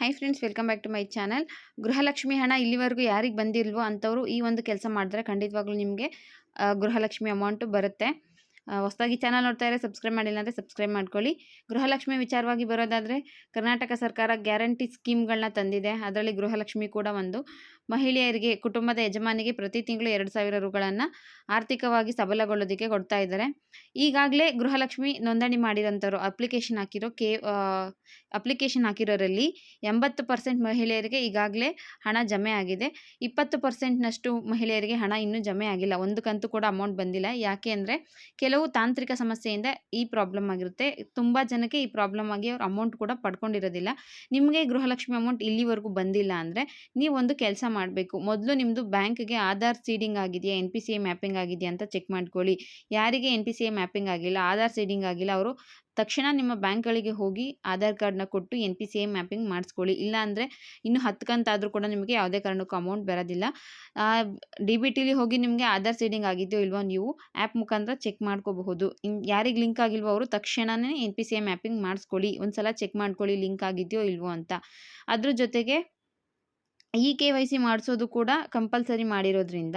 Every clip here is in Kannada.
Hi friends, welcome back to my channel. Gruhalakshmi ಹಣ ಇಲ್ಲಿವರೆಗೂ ಯಾರಿಗೆ ಬಂದಿಲ್ವೋ ಅಂಥವ್ರು ಈ ಒಂದು ಕೆಲಸ ಮಾಡಿದ್ರೆ ಖಂಡಿತವಾಗ್ಲೂ ನಿಮಗೆ ಗೃಹಲಕ್ಷ್ಮಿ ಅಮೌಂಟು ಬರುತ್ತೆ. ಹೊಸದಾಗಿ ಚಾನಲ್ ನೋಡ್ತಾ ಇದ್ರೆ ಸಬ್ಸ್ಕ್ರೈಬ್ ಮಾಡಿಲ್ಲ ಅಂದರೆ ಸಬ್ಸ್ಕ್ರೈಬ್ ಮಾಡ್ಕೊಳ್ಳಿ. ಗೃಹಲಕ್ಷ್ಮಿ ವಿಚಾರವಾಗಿ ಬರೋದಾದರೆ ಕರ್ನಾಟಕ ಸರ್ಕಾರ ಗ್ಯಾರಂಟಿ ಸ್ಕೀಮ್ಗಳನ್ನ ತಂದಿದೆ. ಅದರಲ್ಲಿ ಗೃಹಲಕ್ಷ್ಮಿ ಕೂಡ ಒಂದು. ಮಹಿಳೆಯರಿಗೆ, ಕುಟುಂಬದ ಯಜಮಾನಿಗೆ ಪ್ರತಿ ತಿಂಗಳು 2,000 ರೂಗಳನ್ನು ಆರ್ಥಿಕವಾಗಿ ಸಬಲಗೊಳ್ಳೋದಕ್ಕೆ ಕೊಡ್ತಾ ಇದ್ದಾರೆ. ಈಗಾಗಲೇ ಗೃಹಲಕ್ಷ್ಮಿ ನೋಂದಣಿ ಮಾಡಿರೋಂಥವ್ರು ಅಪ್ಲಿಕೇಶನ್ ಹಾಕಿರೋರಲ್ಲಿ 80% ಮಹಿಳೆಯರಿಗೆ ಈಗಾಗಲೇ ಹಣ ಜಮೆ ಆಗಿದೆ. 20%ನಷ್ಟು ಮಹಿಳೆಯರಿಗೆ ಹಣ ಇನ್ನೂ ಜಮೆ ಆಗಿಲ್ಲ. ಒಂದು ಕಂತು ಕೂಡ ಅಮೌಂಟ್ ಬಂದಿಲ್ಲ. ಯಾಕೆ ಅಂದರೆ ಕೆಲವು ತಾಂತ್ರಿಕ ಸಮಸ್ಯೆಯಿಂದ ಈ ಪ್ರಾಬ್ಲಮ್ ಆಗಿರುತ್ತೆ. ತುಂಬ ಜನಕ್ಕೆ ಈ ಪ್ರಾಬ್ಲಮ್ ಆಗಿ ಅವ್ರು ಅಮೌಂಟ್ ಕೂಡ ಪಡ್ಕೊಂಡಿರೋದಿಲ್ಲ. ನಿಮಗೆ ಗೃಹಲಕ್ಷ್ಮಿ ಅಮೌಂಟ್ ಇಲ್ಲಿವರೆಗೂ ಬಂದಿಲ್ಲ ಅಂದರೆ ನೀವೊಂದು ಕೆಲಸ ಮಾಡಬೇಕು. ಮೊದಲು ನಿಮ್ಮದು ಬ್ಯಾಂಕ್ಗೆ ಆಧಾರ್ ಸೀಡಿಂಗ್ ಆಗಿದೆಯಾ, NPCI ಮ್ಯಾಪಿಂಗ್ ಆಗಿದೆಯಾ ಅಂತ ಚೆಕ್ ಮಾಡ್ಕೊಳ್ಳಿ. ಯಾರಿಗೆ NPCI ಮ್ಯಾಪಿಂಗ್ ಆಗಿಲ್ಲ, ಆಧಾರ್ ಸೀಡಿಂಗ್ ಆಗಿಲ್ಲ, ಅವರು ತಕ್ಷಣ ನಿಮ್ಮ ಬ್ಯಾಂಕ್ಗಳಿಗೆ ಹೋಗಿ ಆಧಾರ್ ಕಾರ್ಡ್ನ ಕೊಟ್ಟು NPCI ಮ್ಯಾಪಿಂಗ್ ಮಾಡಿಸ್ಕೊಳ್ಳಿ. ಇಲ್ಲ ಅಂದರೆ ಇನ್ನು 10 ಕಂತಾದರೂ ಕೂಡ ನಿಮಗೆ ಯಾವುದೇ ಕಾರಣಕ್ಕೂ ಅಮೌಂಟ್ ಬರೋದಿಲ್ಲ. DBTಲಿ ಹೋಗಿ ನಿಮಗೆ ಆಧಾರ್ ಸೀಡಿಂಗ್ ಆಗಿದೆಯೋ ಇಲ್ವೋ ನೀವು ಆ್ಯಪ್ ಮುಖಾಂತರ ಚೆಕ್ ಮಾಡ್ಕೋಬಹುದು. ಯಾರಿಗೆ ಲಿಂಕ್ ಆಗಿಲ್ವೋ ಅವರು ತಕ್ಷಣವೇ NPCI ಮ್ಯಾಪಿಂಗ್ ಮಾಡಿಸ್ಕೊಳ್ಳಿ. ಒಂದು ಸಲ ಚೆಕ್ ಮಾಡ್ಕೊಳ್ಳಿ ಲಿಂಕ್ ಆಗಿದೆಯೋ ಇಲ್ವೋ ಅಂತ. ಅದ್ರ ಜೊತೆಗೆ KYC ಮಾಡಿಸೋದು ಕೂಡ ಕಂಪಲ್ಸರಿ ಮಾಡಿರೋದ್ರಿಂದ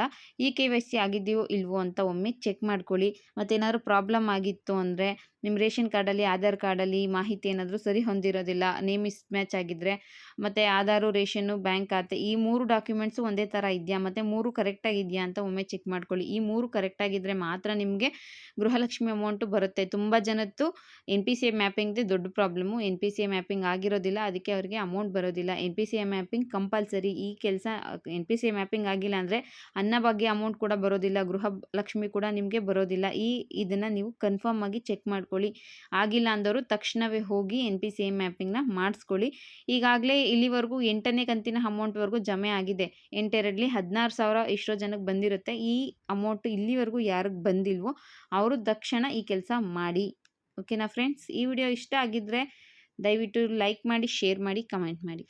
KYC ಆಗಿದೆಯೋ ಇಲ್ವೋ ಅಂತ ಒಮ್ಮೆ ಚೆಕ್ ಮಾಡ್ಕೊಳ್ಳಿ. ಮತ್ತೇನಾದರೂ ಪ್ರಾಬ್ಲಮ್ ಆಗಿತ್ತು ಅಂದರೆ ನಿಮ್ಮ ರೇಷನ್ ಕಾರ್ಡಲ್ಲಿ, ಆಧಾರ್ ಕಾರ್ಡಲ್ಲಿ ಮಾಹಿತಿ ಏನಾದರೂ ಸರಿ ಹೊಂದಿರೋದಿಲ್ಲ, ನೇಮ್ ಮಿಸ್ ಮ್ಯಾಚ್ ಆಗಿದ್ದರೆ, ಮತ್ತು ಆಧಾರು, ರೇಷನ್ನು, ಬ್ಯಾಂಕ್ ಖಾತೆ ಈ 3 ಡಾಕ್ಯುಮೆಂಟ್ಸು ಒಂದೇ ಥರ ಇದೆಯಾ, ಮತ್ತು 3 ಕರೆಕ್ಟಾಗಿದೆಯಾ ಅಂತ ಒಮ್ಮೆ ಚೆಕ್ ಮಾಡ್ಕೊಳ್ಳಿ. ಈ 3 ಕರೆಕ್ಟಾಗಿದ್ದರೆ ಮಾತ್ರ ನಿಮಗೆ ಗೃಹಲಕ್ಷ್ಮಿ ಅಮೌಂಟು ಬರುತ್ತೆ. ತುಂಬ ಜನದ್ದು NPCI ಮ್ಯಾಪಿಂಗ್ದೇ ದೊಡ್ಡ ಪ್ರಾಬ್ಲಮ್ಮು. NPCI ಮ್ಯಾಪಿಂಗ್ ಆಗಿರೋದಿಲ್ಲ, ಅದಕ್ಕೆ ಅವರಿಗೆ ಅಮೌಂಟ್ ಬರೋದಿಲ್ಲ. NPCI mapping compulsory. ಈ ಕೆಲಸ NPCI ಮ್ಯಾಪಿಂಗ್ ಆಗಿಲ್ಲ ಅಂದರೆ ಅನ್ನಭಾಗ್ಯ ಅಮೌಂಟ್ ಕೂಡ ಬರೋದಿಲ್ಲ, ಗೃಹಲಕ್ಷ್ಮಿ ಕೂಡ ನಿಮಗೆ ಬರೋದಿಲ್ಲ. ಇದನ್ನು ನೀವು ಕನ್ಫರ್ಮ್ ಆಗಿ ಚೆಕ್ ಮಾಡ್ಕೊಳ್ಳಿ. ಆಗಿಲ್ಲ ಅಂದವರು ತಕ್ಷಣವೇ ಹೋಗಿ NPCI ಮ್ಯಾಪಿಂಗ್ನ ಮಾಡಿಸ್ಕೊಳ್ಳಿ. ಈಗಾಗಲೇ ಇಲ್ಲಿವರೆಗೂ 8ನೇ ಕಂತಿನ ಅಮೌಂಟ್ವರೆಗೂ ಜಮೆ ಆಗಿದೆ. 8 16,000 ಎಷ್ಟೋ ಜನಕ್ಕೆ ಬಂದಿರುತ್ತೆ. ಈ ಅಮೌಂಟು ಇಲ್ಲಿವರೆಗೂ ಯಾರಿಗೆ ಬಂದಿಲ್ವೋ ಅವರು ತಕ್ಷಣ ಈ ಕೆಲಸ ಮಾಡಿ. ಓಕೆನಾ ಫ್ರೆಂಡ್ಸ್? ಈ ವಿಡಿಯೋ ಇಷ್ಟ ಆಗಿದ್ದರೆ ದಯವಿಟ್ಟು ಲೈಕ್ ಮಾಡಿ, ಶೇರ್ ಮಾಡಿ, ಕಮೆಂಟ್ ಮಾಡಿ.